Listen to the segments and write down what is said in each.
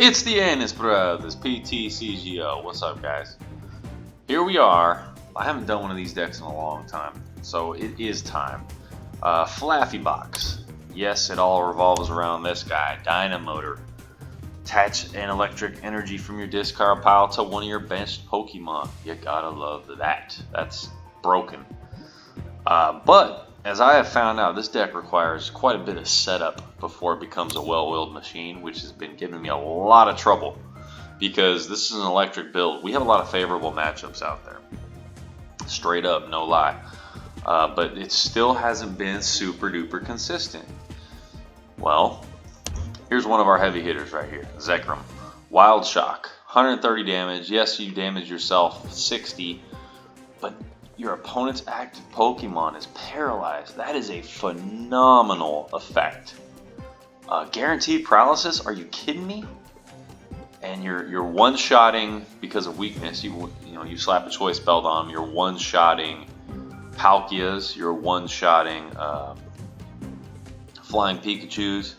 It's the Ennis Brothers, PTCGO. What's up, guys? Here we are. I haven't done one of these decks in a long time, so it is time. Flaafy Box. Yes, it all revolves around this guy, Dynamotor. Attach an electric energy from your discard pile to one of your benched Pokemon. You gotta love that. That's broken. But as I have found out, this deck requires quite a bit of setup before it becomes a well-oiled machine, which has been giving me a lot of trouble because this is an electric build. We have a lot of favorable matchups out there. Straight up, no lie. But it still hasn't been super duper consistent. Well, here's one of our heavy hitters right here, Zekrom. Wild Shock, 130 damage. Yes, you damage yourself 60, but your opponent's active Pokemon is paralyzed. That is a phenomenal effect. Guaranteed paralysis? Are you kidding me? And you're one-shotting because of weakness. You slap a choice belt on them. You're one-shotting Palkias. You're one-shotting Flying Pikachus.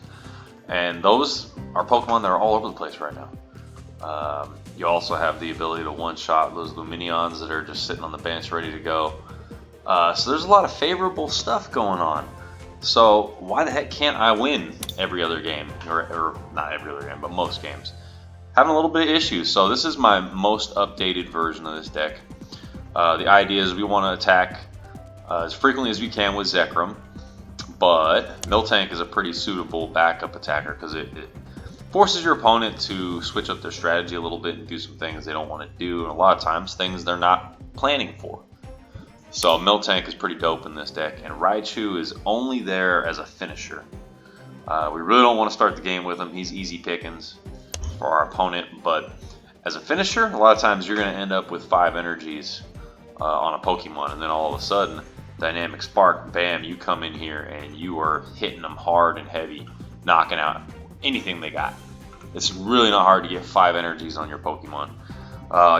And those are Pokemon that are all over the place right now. You also have the ability to one-shot those Luminions that are just sitting on the bench ready to go. So there's a lot of favorable stuff going on. So why the heck can't I win every other game? Or not every other game, but most games. Having a little bit of issues. So this is my most updated version of this deck. The idea is we want to attack as frequently as we can with Zekrom. But Miltank is a pretty suitable backup attacker because it forces your opponent to switch up their strategy a little bit and do some things they don't want to do, and a lot of times things they're not planning for. So Miltank is pretty dope in this deck, and Raichu is only there as a finisher. We really don't want to start the game with him. He's easy pickings for our opponent, but as a finisher, a lot of times you're going to end up with 5 energies on a Pokemon, and then all of a sudden, Dynamic Spark, bam, you come in here and you are hitting them hard and heavy, knocking out anything they got. It's really not hard to get 5 energies on your Pokemon.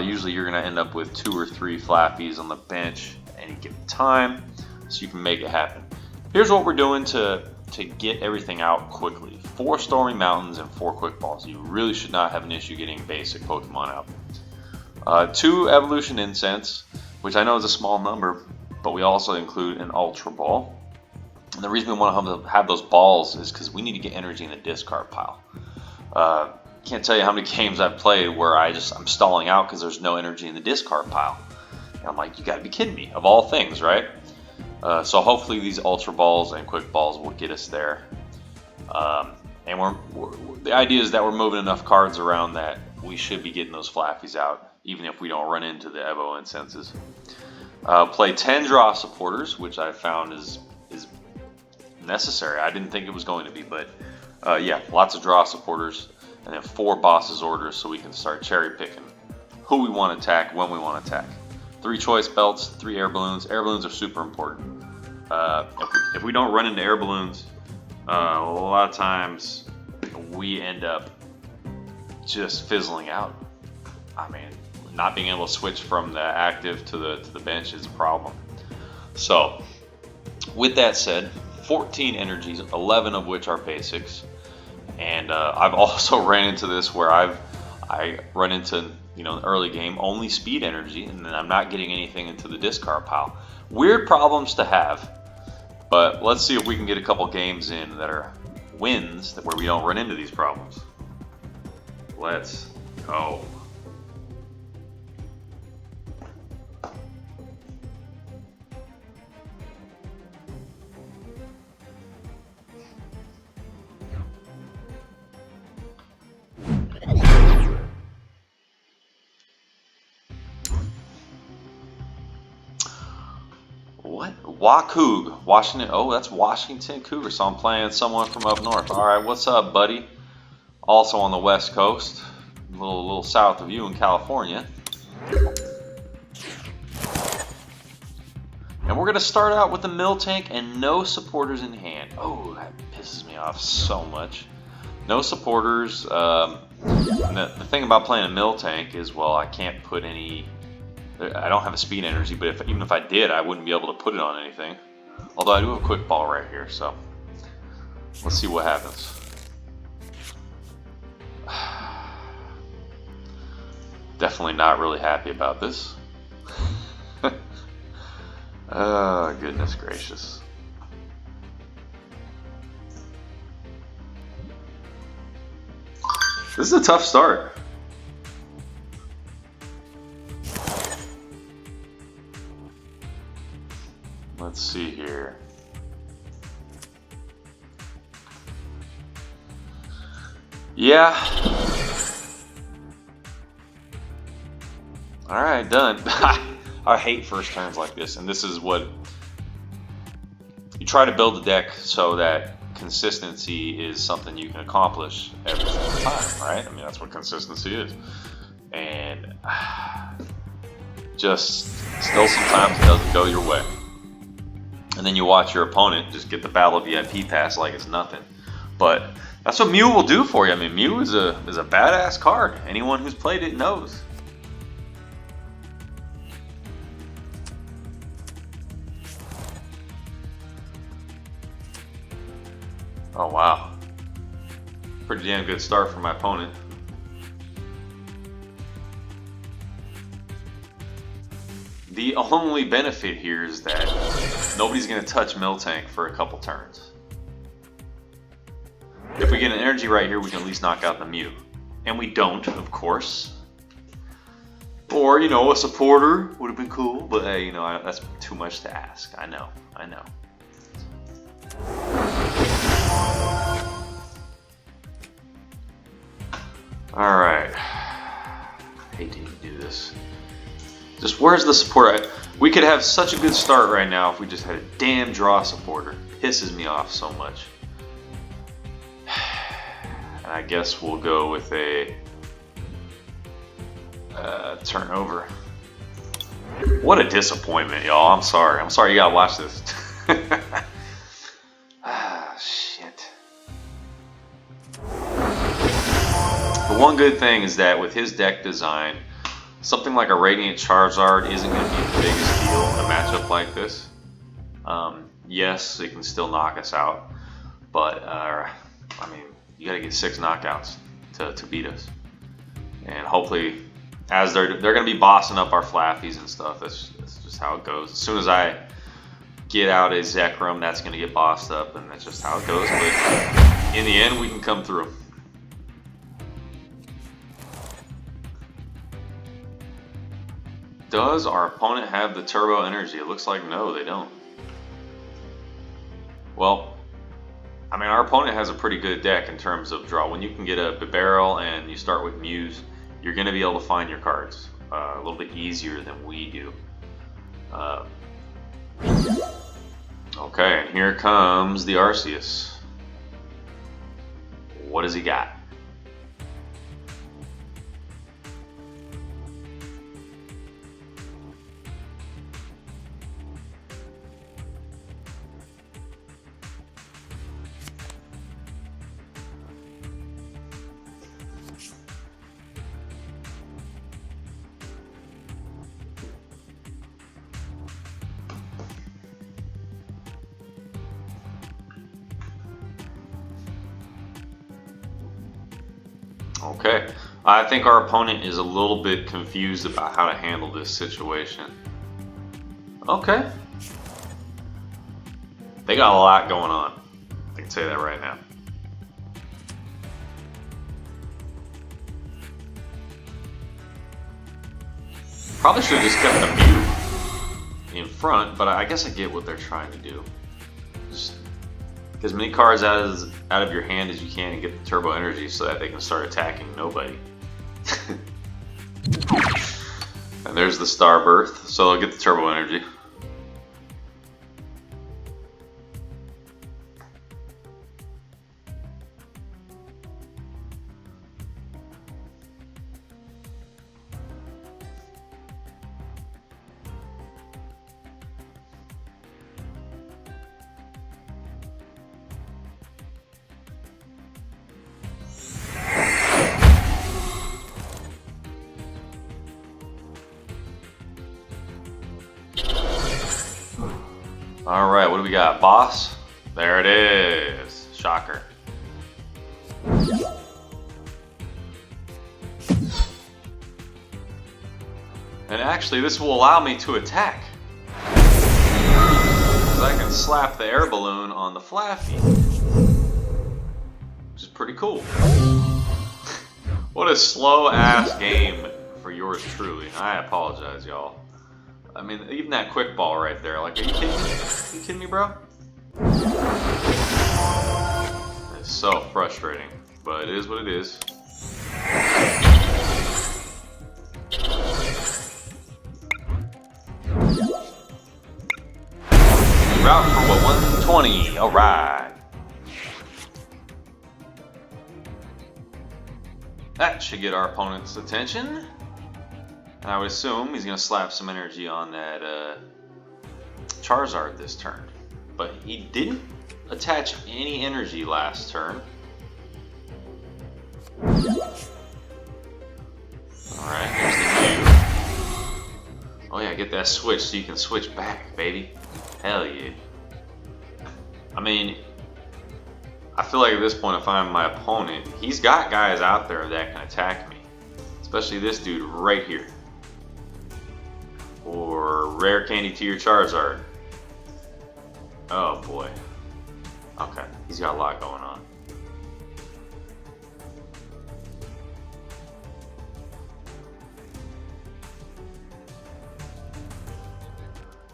Usually you're going to end up with 2 or 3 Flaffies on the bench at any given time, so you can make it happen. Here's what we're doing to get everything out quickly. 4 Stormy Mountains and 4 Quick Balls. You really should not have an issue getting basic Pokemon out. 2 Evolution Incense, which I know is a small number, but we also include an Ultra Ball. And the reason we want to have those balls is because we need to get energy in the discard pile. Can't tell you how many games I've played where I'm stalling out because there's no energy in the discard pile. And I'm like, you gotta be kidding me, of all things, right? So hopefully these Ultra Balls and Quick Balls will get us there. And the idea is that we're moving enough cards around that we should be getting those Flaffies out, even if we don't run into the Evo Incenses. Play 10 draw supporters, which I found is necessary. I didn't think it was going to be, but yeah, lots of draw supporters, and then 4 bosses orders so we can start cherry picking who we want to attack, when we want to attack. 3 choice belts, 3 air balloons. Air balloons are super important. If we don't run into air balloons, a lot of times we end up just fizzling out. I mean, not being able to switch from the active to the bench is a problem. So, with that said, 14 energies, 11 of which are basics, and I've also ran into this where I run into the early game only speed energy, and then I'm not getting anything into the discard pile. Weird problems to have, but let's see if we can get a couple games in that are wins where we don't run into these problems. Let's go. What? Wakoog, Washington. Oh, that's Washington Cougar. So I'm playing someone from up north. All right, what's up, buddy? Also on the West Coast, a little south of you in California. And we're gonna start out with the Miltank and no supporters in hand. Oh, that pisses me off so much. No supporters. The thing about playing a Miltank is, well, I can't put any. I don't have a speed energy, but even if I did, I wouldn't be able to put it on anything. Although I do have a Quick Ball right here, so let's see what happens. Definitely not really happy about this. Oh, goodness gracious. This is a tough start. Let's see here. Yeah. Alright, done. I hate first turns like this, and this is what you try to build a deck so that consistency is something you can accomplish every single time, right? I mean, that's what consistency is. And just still sometimes it doesn't go your way. And then you watch your opponent just get the Battle VIP pass like it's nothing. But that's what Mew will do for you. I mean, Mew is a badass card. Anyone who's played it knows. Oh wow. Pretty damn good start for my opponent. The only benefit here is that nobody's going to touch Miltank for a couple turns. If we get an energy right here, we can at least knock out the Mew. And we don't, of course. Or, you know, a supporter would have been cool, but hey, you know, that's too much to ask. I know. Alright. I hate to even do this. Just where's the supporter? We could have such a good start right now if we just had a damn draw supporter. Pisses me off so much. And I guess we'll go with a turnover. What a disappointment, y'all. I'm sorry. I'm sorry you gotta watch this. Ah, shit. The one good thing is that with his deck design, something like a Radiant Charizard isn't going to be the biggest deal in a matchup like this. Yes, it can still knock us out, but I mean, you got to get 6 knockouts to beat us. And hopefully, as they're going to be bossing up our Flaffies and stuff. That's just how it goes. As soon as I get out a Zekrom, that's going to get bossed up, and that's just how it goes. But in the end, we can come through. Does our opponent have the turbo energy? It looks like no, they don't. Well, I mean, our opponent has a pretty good deck in terms of draw. When you can get a barrel and you start with Mews, you're going to be able to find your cards a little bit easier than we do. Okay, and here comes the Arceus. What does he got? Okay, I think our opponent is a little bit confused about how to handle this situation. Okay. They got a lot going on. I can say that right now. Probably should have just kept the Mew in front, but I guess I get what they're trying to do. Just get as many cards out of your hand as you can and get the turbo energy so that they can start attacking nobody. And there's the Star Birth, so I'll get the turbo energy. All right, what do we got? Boss? There it is. Shocker. And actually, this will allow me to attack. Because I can slap the air balloon on the Flaafy. Which is pretty cool. What a slow-ass game for yours truly. I apologize, y'all. I mean, even that quick ball right there. Like, are you kidding me? Are you kidding me, bro? It's so frustrating. But it is what it is. Route for what, 120. Alright. That should get our opponent's attention. And I would assume he's going to slap some energy on that Charizard this turn. But he didn't attach any energy last turn. Alright, here's the Mew. Oh yeah, get that switch so you can switch back, baby. Hell yeah. I mean, I feel like at this point, if I'm my opponent, he's got guys out there that can attack me. Especially this dude right here. Or rare candy to your Charizard. Oh boy. Okay, he's got a lot going on.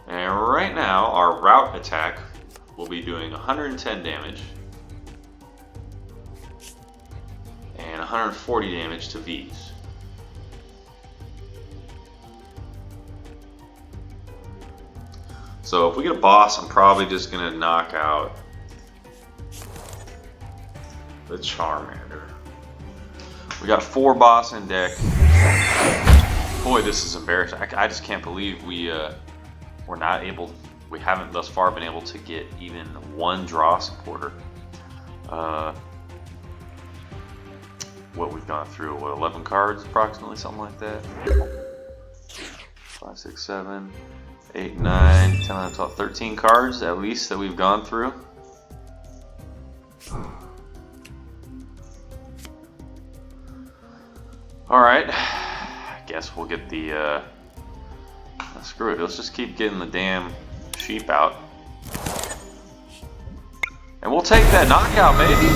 And right now, our route attack will be doing 110 damage and 140 damage to V's. So if we get a boss, I'm probably just going to knock out the Charmander. We got 4 boss in deck. Boy, this is embarrassing. I just can't believe we're not able, we haven't thus far been able to get even one draw supporter. What we've gone through, what, 11 cards approximately, something like that? 5, 6, 7, 8, 9, 10, 11, 12, 13 cards at least that we've gone through. Alright, I guess we'll get the, screw it, let's just keep getting the damn sheep out. And we'll take that knockout, baby!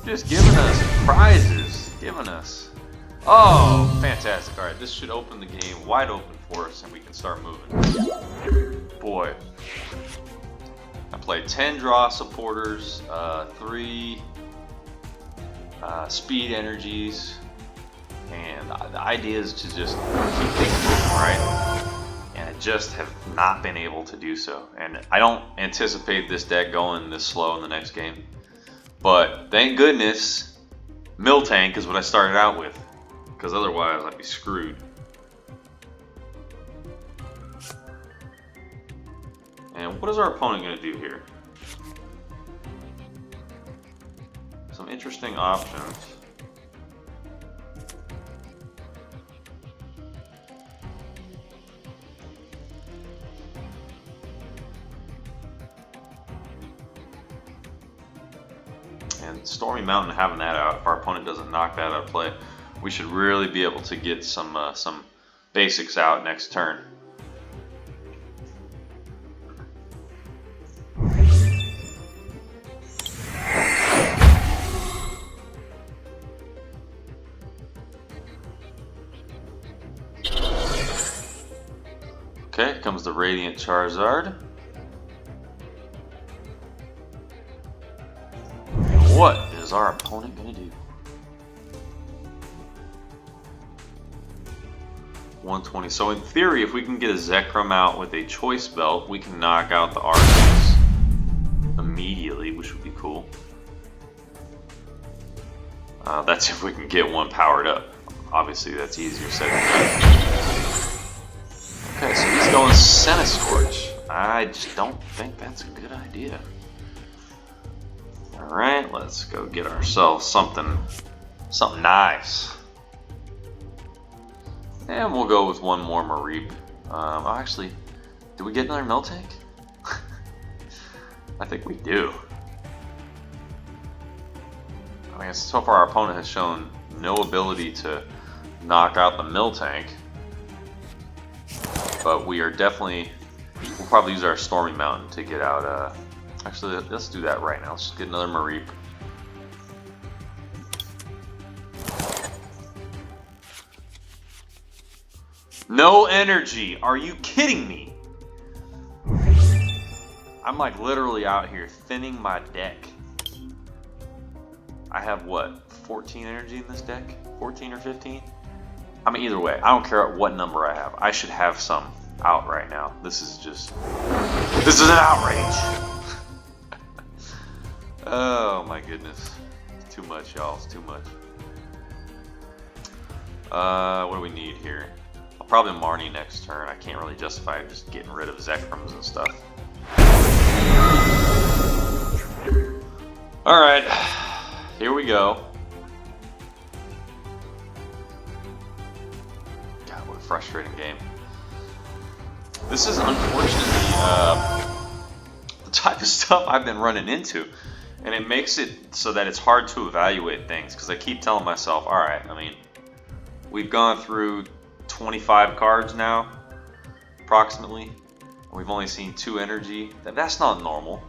Just giving us prizes, giving us. Oh, fantastic. Alright, this should open the game wide open for us and we can start moving. Boy. I played 10 draw supporters, 3 speed energies, and the idea is to just keep things moving, right? And I just have not been able to do so. And I don't anticipate this deck going this slow in the next game. But thank goodness, Miltank is what I started out with. Because otherwise I'd be screwed. And what is our opponent going to do here? Some interesting options. And Stormy Mountain having that out, if our opponent doesn't knock that out of play, we should really be able to get some basics out next turn. Okay, comes the Radiant Charizard. What is our opponent going to do? 120. So in theory, if we can get a Zekrom out with a Choice Belt, we can knock out the Arceus immediately, which would be cool. That's if we can get one powered up. Obviously, that's easier said than done. Okay, so he's going Centiskorch. I just don't think that's a good idea. Alright, let's go get ourselves something nice. And we'll go with one more Mareep. Actually, do we get another Miltank? I think we do. I mean, so far our opponent has shown no ability to knock out the Miltank. but we are definitely, we'll probably use our Stormy Mountain to get out. Actually, let's do that right now. Let's just get another Mareep. No energy. Are you kidding me? I'm like literally out here thinning my deck. I have what, 14 energy in this deck? 14 or 15? I mean, either way, I don't care what number I have. I should have some out right now. This is an outrage. Oh my goodness. It's too much, y'all. It's too much. What do we need here? I'll probably Marnie next turn. I can't really justify just getting rid of Zekrams and stuff. Alright, here we go. God, what a frustrating game. This is unfortunately the type of stuff I've been running into. And it makes it so that it's hard to evaluate things. Because I keep telling myself, alright, I mean, we've gone through 25 cards now, approximately. And we've only seen 2 energy. That's not normal.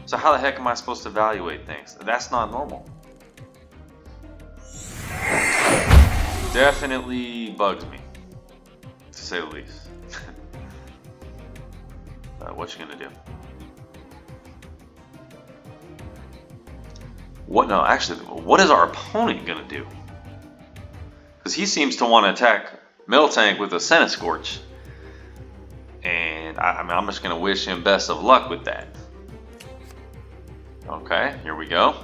So how the heck am I supposed to evaluate things? That's not normal. Definitely bugs me, to say the least. What you gonna do? What? No, actually, what is our opponent gonna do? Because he seems to want to attack Miltank with a Senate Scorch, and I mean, I'm just gonna wish him best of luck with that. Okay, here we go.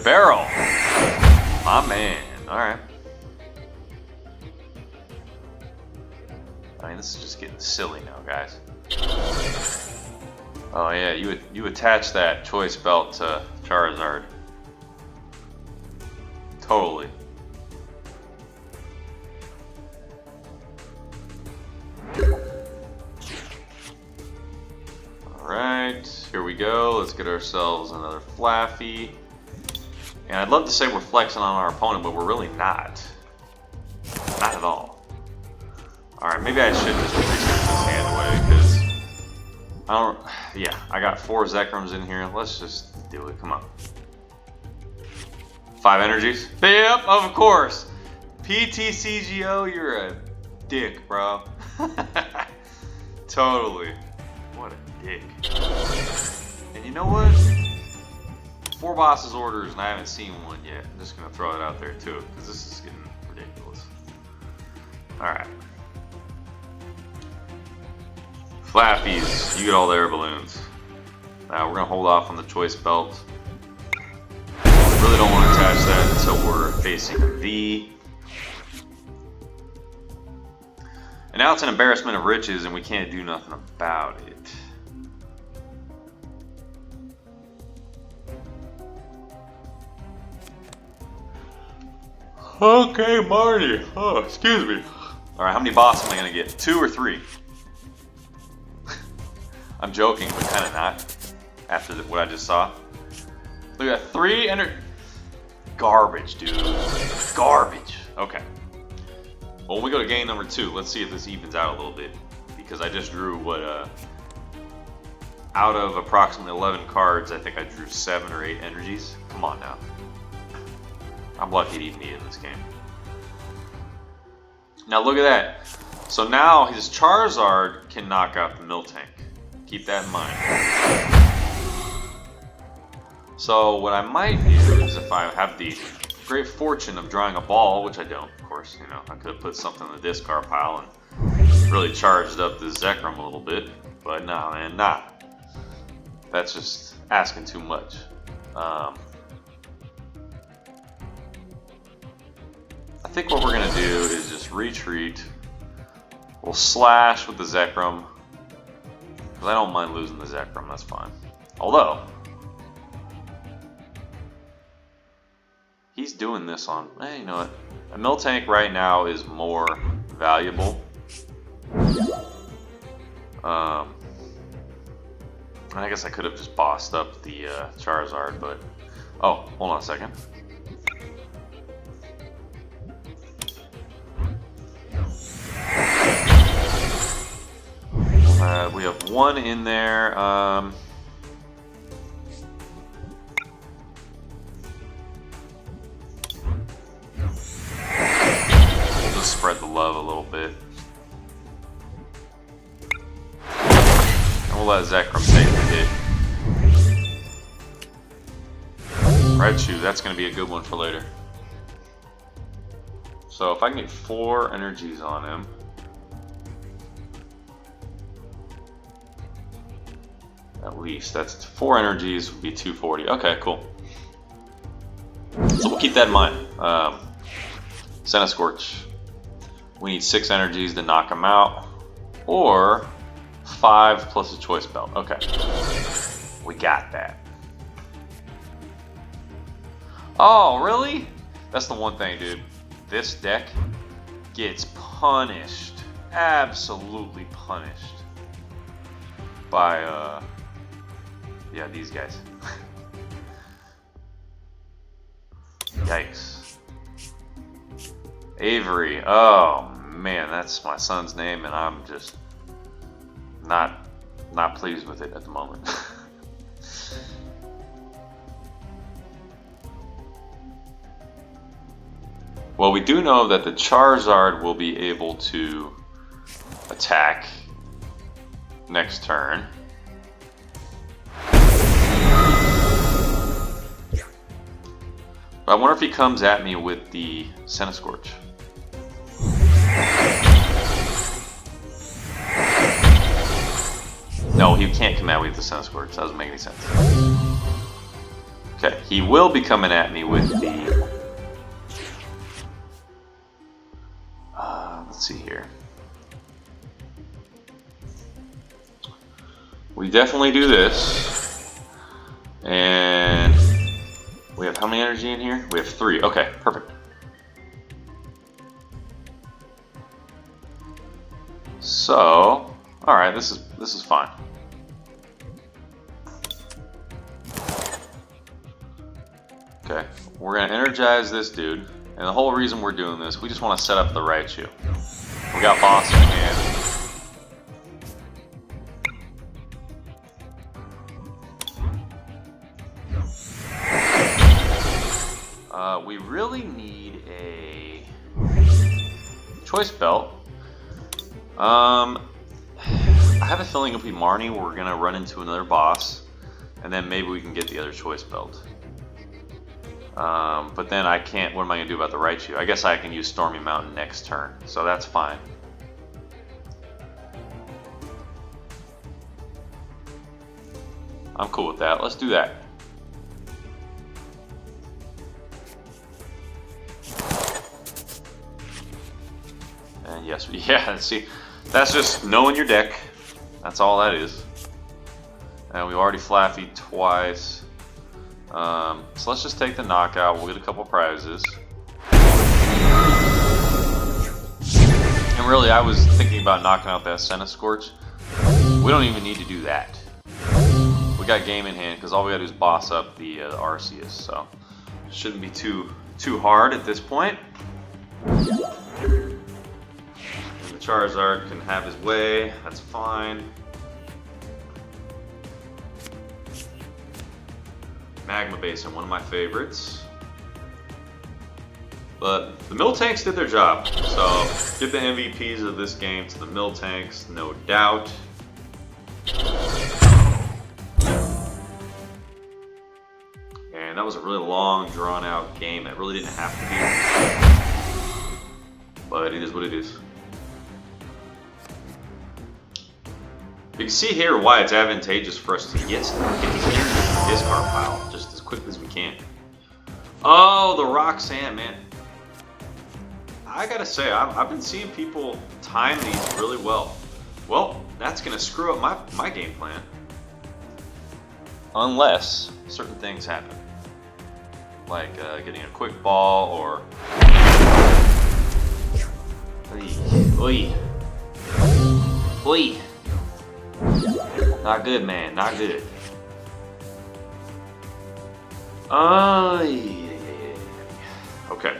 Barrel, my man. All right. I mean, this is just getting silly now, guys. Oh yeah, you attach that choice belt to Charizard. Totally. Alright, here we go. Let's get ourselves another Flaffy. And I'd love to say we're flexing on our opponent, but we're really not. Not at all. Alright, maybe I should just research this hand away, because I don't... Yeah, I got 4 Zekrams in here. Let's just do it. Come on. 5 energies? Yep, of course. PTCGO, you're a dick, bro. Totally. What a dick. And you know what? 4 bosses orders and I haven't seen one yet. I'm just gonna throw it out there too, because this is getting ridiculous. Alright. Flaffies, you get all their balloons. Now we're gonna hold off on the choice belt. Really don't want to attach that until we're facing a V. And now it's an embarrassment of riches and we can't do nothing about it. Okay, Marty. Oh, excuse me. Alright, how many bosses am I going to get? 2 or 3? I'm joking, but kind of not. After what I just saw. Look at that. 3 enter... Garbage, dude. Garbage. Okay. Well, when we go to game number 2, let's see if this evens out a little bit. Because I just drew what, out of approximately 11 cards, I think I drew 7 or 8 energies. Come on now. I'm lucky to even be in this game. Now look at that. So now his Charizard can knock out the Miltank. Keep that in mind. So what I might do is, if I have the great fortune of drawing a ball, which I don't, of course, you know, I could have put something in the discard pile and really charged up the Zekrom a little bit, but no, man, nah. That's just asking too much. I think what we're gonna do is just retreat. We'll slash with the Zekrom, because I don't mind losing the Zekrom, that's fine. Although, he's doing this on, you know what? A Miltank right now is more valuable. And I guess I could have just bossed up the Charizard, but... Oh, hold on a second. We have one in there. We'll just spread the love a little bit. And we'll let Zekrom take the hit. Raichu, that's going to be a good one for later. So if I can get 4 energies on him. At least, that's 4 energies would be 240. Okay, cool. So we'll keep that in mind. Scorch. We need 6 energies to knock him out. Or 5 plus a choice belt. Okay. We got that. Oh, really? That's the one thing, dude. This deck gets punished. Absolutely punished. By, yeah, these guys. Yikes. Avery. Oh, man, that's my son's name, and I'm just not pleased with it at the moment. Well, we do know that the Charizard will be able to attack next turn. But I wonder if he comes at me with the Scorch. No, he can't come at me with the Scorch. That doesn't make any sense. Okay, he will be coming at me with the... let's see here. We definitely do this. And we have how many energy in here? We have 3. Okay, perfect. So, alright, this is fine. Okay, we're gonna energize this dude. And the whole reason we're doing this, we just want to set up the Raichu. We got boss in hand. We really need a choice belt. I have a feeling if we Marnie, we're gonna run into another boss, and then maybe we can get the other choice belt. But then I can't, what am I going to do about the Raichu? I guess I can use Stormy Mountain next turn, so that's fine. I'm cool with that. Let's do that. And yes, yeah, see, that's just knowing your deck. That's all that is. And we've already Flaffy twice. So let's just take the knockout. We'll get a couple prizes. And really, I was thinking about knocking out that Scorch. We don't even need to do that. We got game in hand because all we got to do is boss up the Arceus. So it shouldn't be too hard at this point. And the Charizard can have his way. That's fine. Magma Basin, one of my favorites. But the Miltanks did their job, so get the MVPs of this game to the Miltanks, no doubt. And that was a really long, drawn-out game. It really didn't have to be, but it is what it is. You can see here why it's advantageous for us to get these energy in the discard pile just as quickly as we can. Oh, the Roxanne, man. I gotta say, I've been seeing people time these really well. Well, that's gonna screw up my game plan. Unless certain things happen. Like getting a quick ball or... Oi. Oi. Not good, man. Not good. Okay.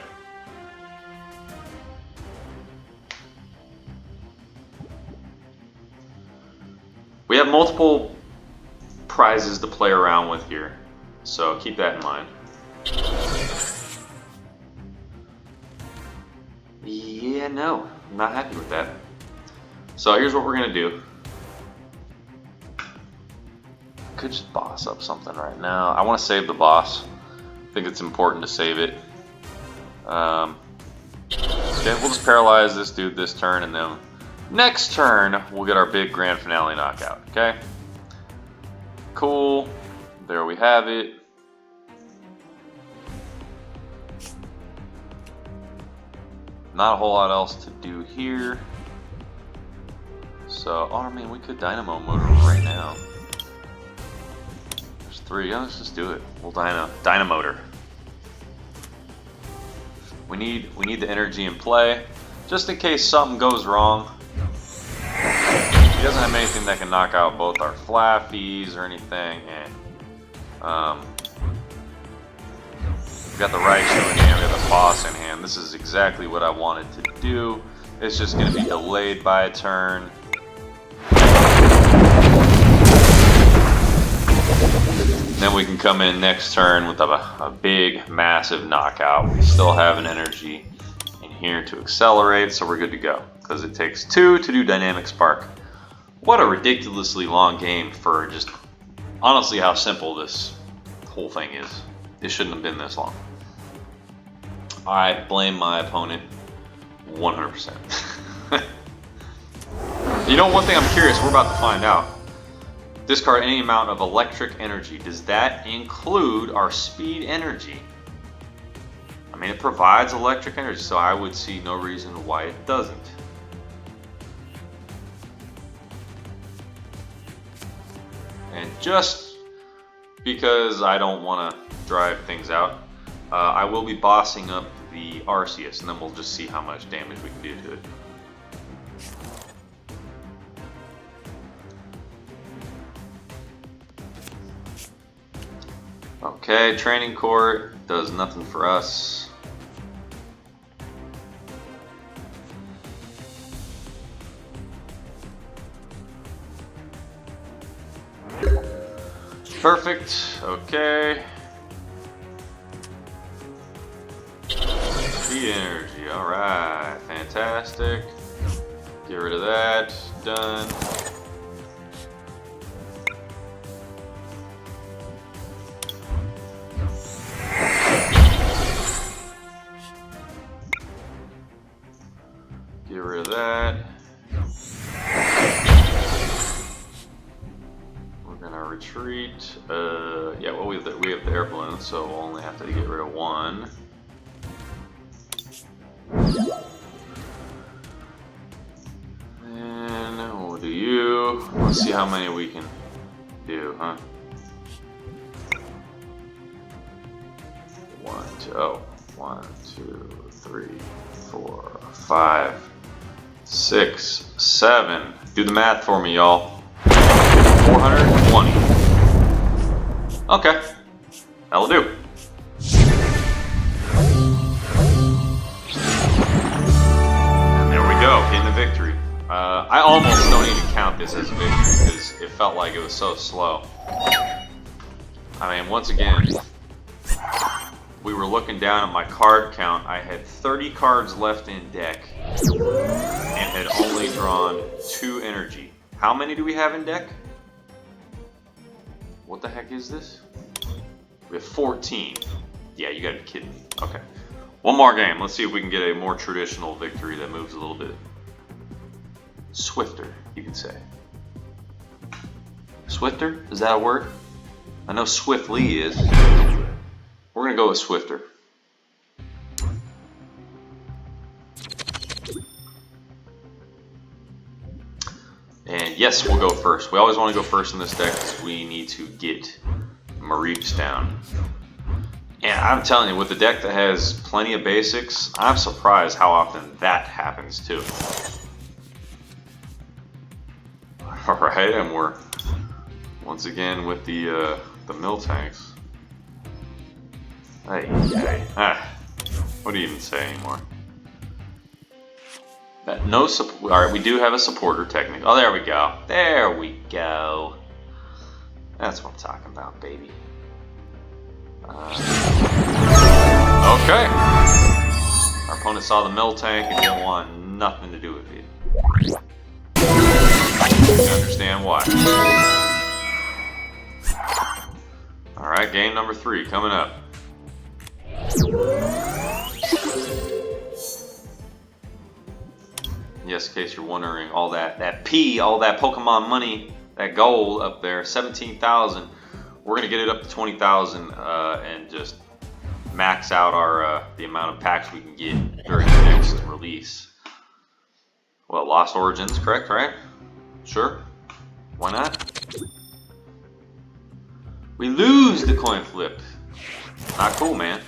multiple prizes to play around with here, so keep that in mind. Yeah, no, I'm not happy with that. So here's what we're gonna do. Could just boss up something right now. I want to save the boss. I think it's important to save it. Okay, we'll just paralyze this dude this turn, and then next turn we'll get our big grand finale knockout. Okay. Cool. There we have it. Not a whole lot else to do here. So, oh, I mean, we could dynamo motor right now. There's 3. Yeah, let's just do it. We'll dynamotor. We need the energy in play, just in case something goes wrong. He doesn't have anything that can knock out both our Flaffies or anything, and we got the Raichu in hand, we got the boss in hand. This is exactly what I wanted to do. It's just going to be delayed by a turn. Then we can come in next turn with a big, massive knockout. We still have an energy in here to accelerate, so we're good to go. Because it takes 2 to do Dynamic Spark. What a ridiculously long game for just honestly how simple this whole thing is. It shouldn't have been this long. I blame my opponent 100%. You know, one thing I'm curious, we're about to find out. Discard any amount of electric energy. Does that include our speed energy? I mean, it provides electric energy, so I would see no reason why it doesn't. And just because I don't want to drive things out, I will be bossing up the Arceus, and then we'll just see how much damage we can do to it. Okay, training court does nothing for us. Perfect, okay. Speed energy, alright, fantastic. Get rid of that, done. Get rid of that. We're gonna retreat. Yeah, well, we have the air balloon, so we'll only have to get rid of 1. And we'll do you. Let's see how many we can do, huh? 1, 2, 3, 4, 5, 6, 7. Do the math for me, y'all. 420. Okay, that'll do. And there we go, getting the victory. I almost don't even count this as a victory because it felt like it was so slow. I mean, once again, we were looking down at my card count. I had 30 cards left in deck and had only drawn 2 energy. How many do we have in deck? What the heck is this? We have 14. Yeah, you gotta be kidding me. Okay. One more game. Let's see if we can get a more traditional victory that moves a little bit swifter, you could say. Swifter? Is that a word? I know swiftly is. We're going to go with swifter. And yes, we'll go first. We always want to go first in this deck because we need to get Mareeps down. And I'm telling you, with a deck that has plenty of basics, I'm surprised how often that happens too. Alright, and we're once again with the mill tanks. Hey, what do you even say anymore? No support. All right, we do have a supporter technique. Oh, there we go. There we go. That's what I'm talking about, baby. Okay. Our opponent saw the mill tank and didn't want nothing to do with it. You understand why. All right, game number 3 coming up. Yes, in case you're wondering, all that all that Pokemon money, that gold up there, 17,000. We're gonna get it up to 20,000 and just max out our the amount of packs we can get during the next release. Well, Lost Origins, correct? Right? Sure. Why not? We lose the coin flip. Not cool, man.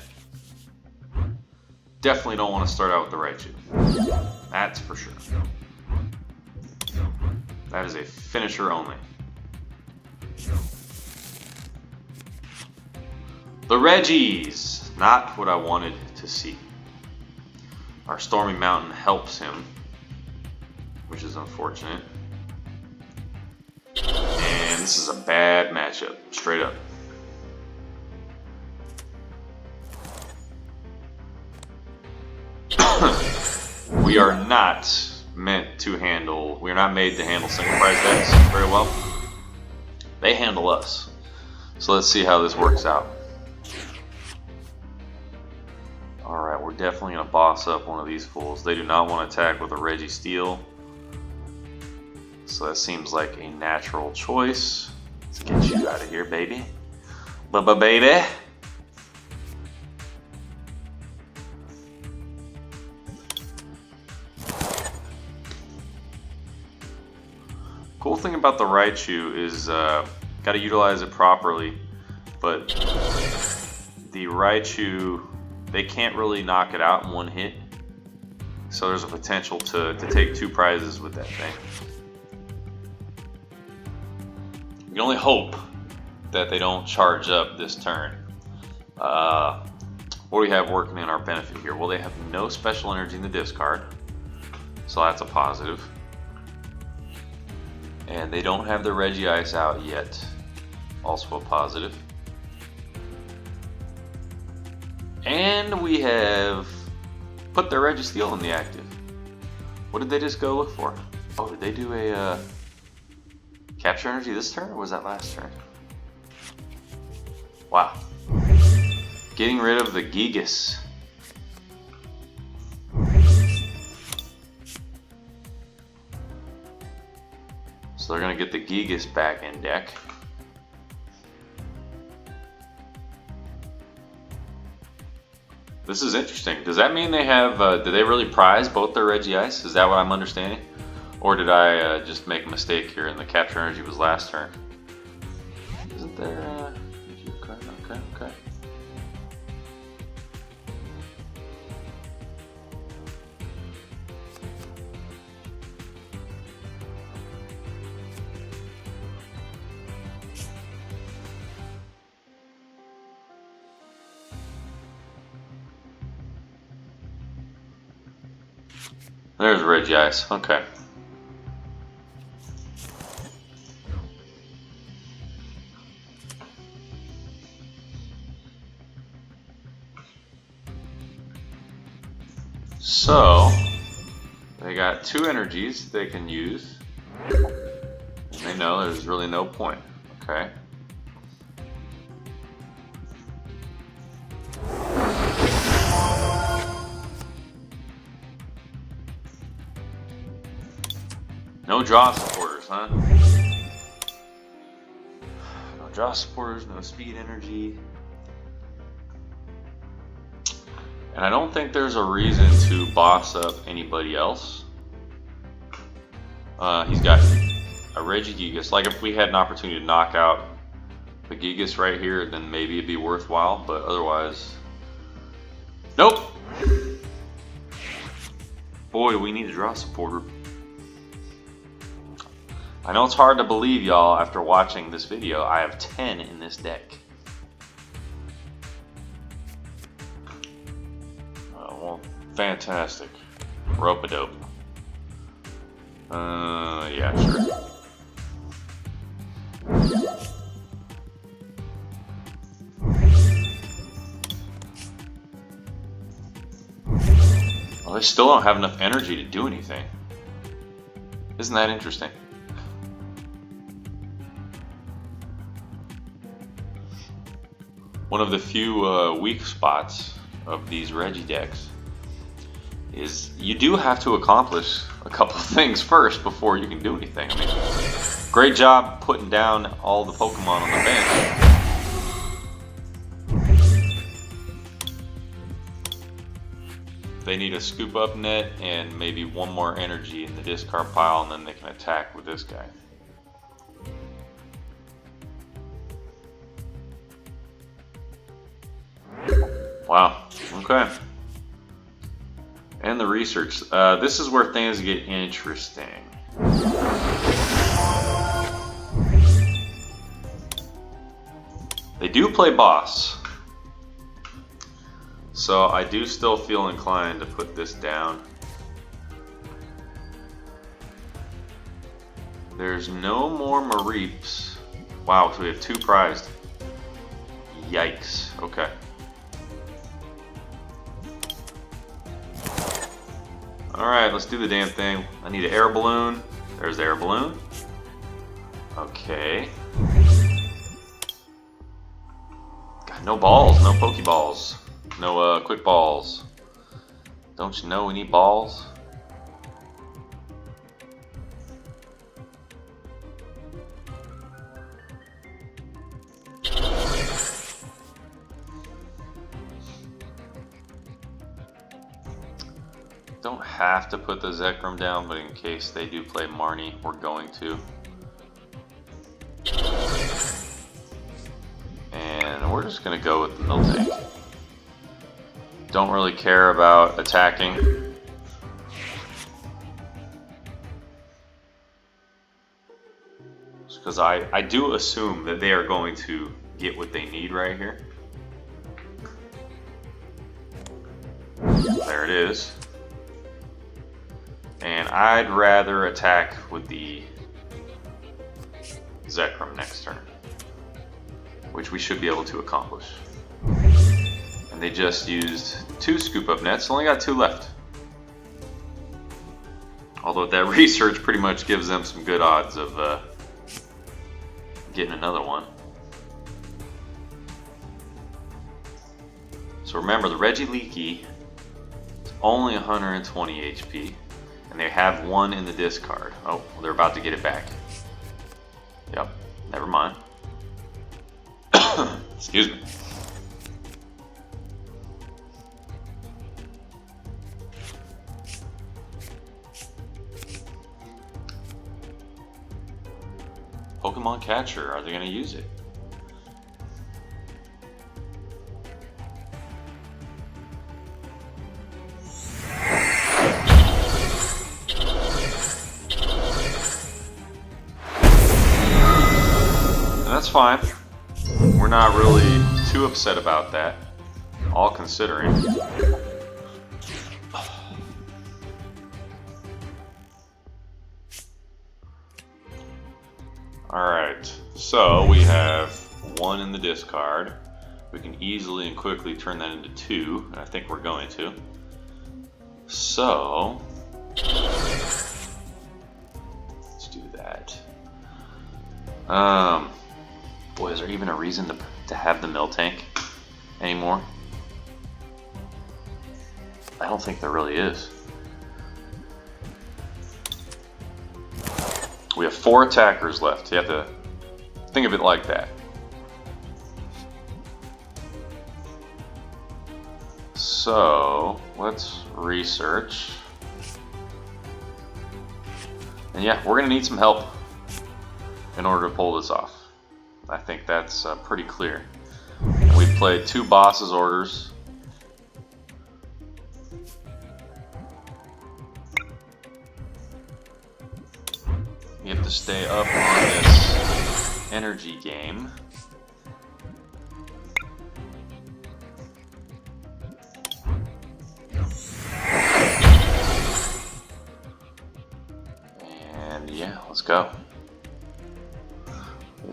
Definitely don't want to start out with the Raichu. That's for sure. That is a finisher only. The Reggies, not what I wanted to see. Our Stormy Mountain helps him, which is unfortunate. And this is a bad matchup, straight up. We are not meant to handle, we are not made to handle single prize decks very well. They handle us. So let's see how this works out. Alright, we're definitely going to boss up one of these fools. They do not want to attack with a Registeel. So that seems like a natural choice. Let's get you out of here, baby. Baby. Cool thing about the Raichu is got to utilize it properly, but the Raichu, they can't really knock it out in one hit, so there's a potential to take 2 prizes with that thing. We can only hope that they don't charge up this turn. What do we have working in our benefit here? Well, they have no special energy in the discard, so that's a positive. And they don't have the Regice out yet, also a positive. And we have put their Registeel in the active. What did they just go look for? Oh, did they do a capture energy this turn, or was that last turn? Wow. Getting rid of the Gigas. So they're going to get the Gigas back in deck. This is interesting. Does that mean they have, did they really prize both their Regice? Is that what I'm understanding? Or did I just make a mistake here and the capture energy was last turn? Isn't there, okay. There's Regice, okay. So, they got 2 energies they can use. And they know there's really no point, okay. No draw supporters, huh? No draw supporters, no speed energy. And I don't think there's a reason to boss up anybody else. He's got a Regigigas. Like if we had an opportunity to knock out the Gigas right here, then maybe it'd be worthwhile, but otherwise, nope. Boy, do we need a draw supporter. I know it's hard to believe, y'all, after watching this video. I have 10 in this deck. Well, fantastic. Rope-a-dope. Yeah, sure. Well, they still don't have enough energy to do anything. Isn't that interesting? One of the few weak spots of these Reggie decks is you do have to accomplish a couple of things first before you can do anything. I mean, great job putting down all the Pokemon on the bench. They need a scoop up net and maybe one more energy in the discard pile, and then they can attack with this guy. Wow, okay. And the research. This is where things get interesting. They do play boss. So I do still feel inclined to put this down. There's no more Mareeps. Wow, so we have 2 prized. Yikes, okay. Alright, let's do the damn thing. I need an air balloon. There's the air balloon. Okay. God, no balls, no Pokeballs. No quick balls. Don't you know we need balls? Don't have to put the Zekrom down, but in case they do play Marnie, we're going to. And we're just gonna go with the Miltank. Don't really care about attacking. Because I do assume that they are going to get what they need right here. There it is. And I'd rather attack with the Zekrom next turn, which we should be able to accomplish. And they just used 2 scoop up nets, only got 2 left. Although that research pretty much gives them some good odds of getting another one. So remember, the Regieleki is only 120 HP, and they have 1 in the discard. Oh, well, they're about to get it back. Yep, never mind. Excuse me. Pokemon Catcher, are they going to use it? And that's fine. We're not really too upset about that, all considering. Alright, so we have 1 in the discard. We can easily and quickly turn that into 2, and I think we're going to. So, let's do that. Boy, is there even a reason to have the Miltank anymore? I don't think there really is. We have 4 attackers left. You have to think of it like that. So, let's research. And yeah, we're going to need some help in order to pull this off. I think that's pretty clear. We've played 2 bosses orders. You have to stay up on this energy game. go.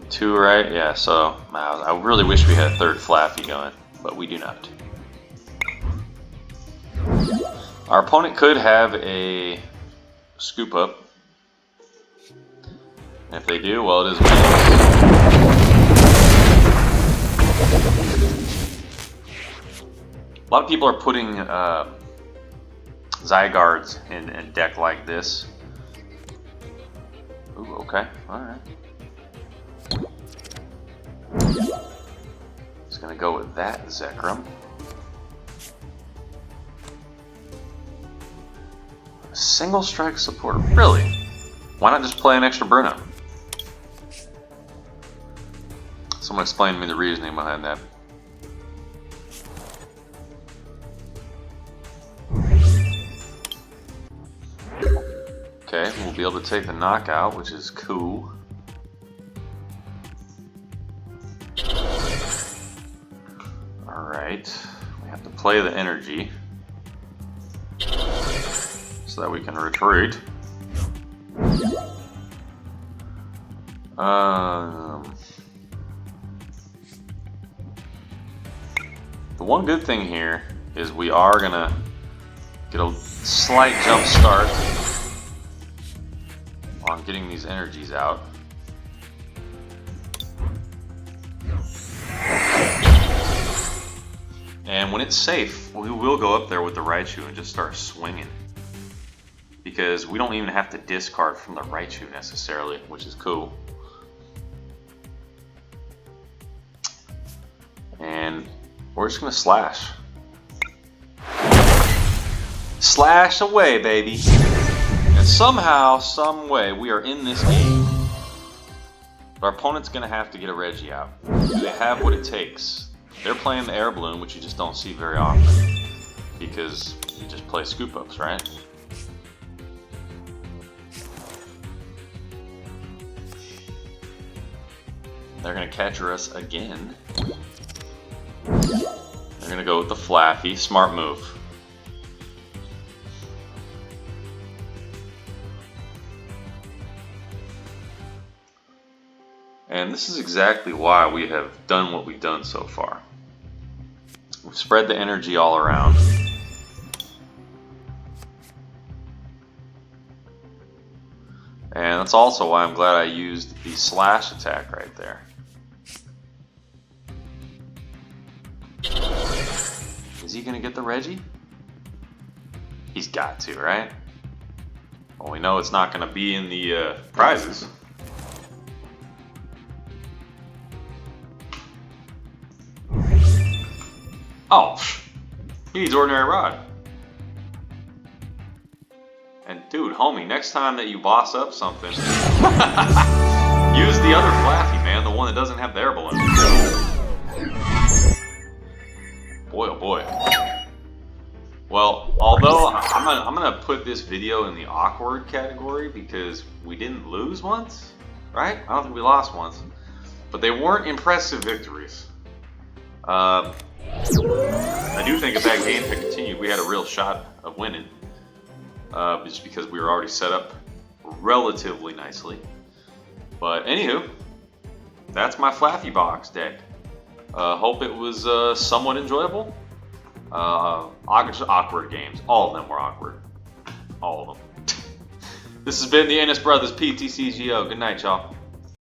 2 right? Yeah, so I really wish we had a third Flaafy going, but we do not. Our opponent could have a scoop up. And if they do, well, it is a lot of people are putting Zygardes in a deck like this. Ooh, okay, alright. Just gonna go with that Zekrom. Single strike support, really? Why not just play an extra Bruno? Someone explain to me the reasoning behind that. Okay, we'll be able to take the knockout, which is cool. Alright, we have to play the energy so that we can retreat. The one good thing here is we are gonna get a slight jump start on getting these energies out. And when it's safe, we will go up there with the Raichu and just start swinging. Because we don't even have to discard from the Raichu necessarily, which is cool. And we're just gonna slash. Slash away, baby. And somehow, some way, we are in this game. But our opponent's gonna have to get a Reggie out. Do they have what it takes? They're playing the Air Balloon, which you just don't see very often. Because you just play scoop ups, right? They're gonna catcher us again. They're gonna go with the Flaafy. Smart move. And this is exactly why we have done what we've done so far. We've spread the energy all around. And that's also why I'm glad I used the slash attack right there. Is he gonna get the Reggie? He's got to, right? Well, we know it's not gonna be in the prizes. Oh, he needs Ordinary Rod. And dude, homie, next time that you boss up something, use the other Flaafy, man, the one that doesn't have the air balloon. Boy, oh boy. Well, although I'm gonna put this video in the awkward category because we didn't lose once, right? I don't think we lost once, but they weren't impressive victories. I do think if that game had continued, we had a real shot of winning. Just because we were already set up relatively nicely. But anywho, that's my Flaafy Box deck. Hope it was somewhat enjoyable. Awkward games. All of them were awkward. All of them. This has been the Ennis Brothers PTCGO. Good night, y'all.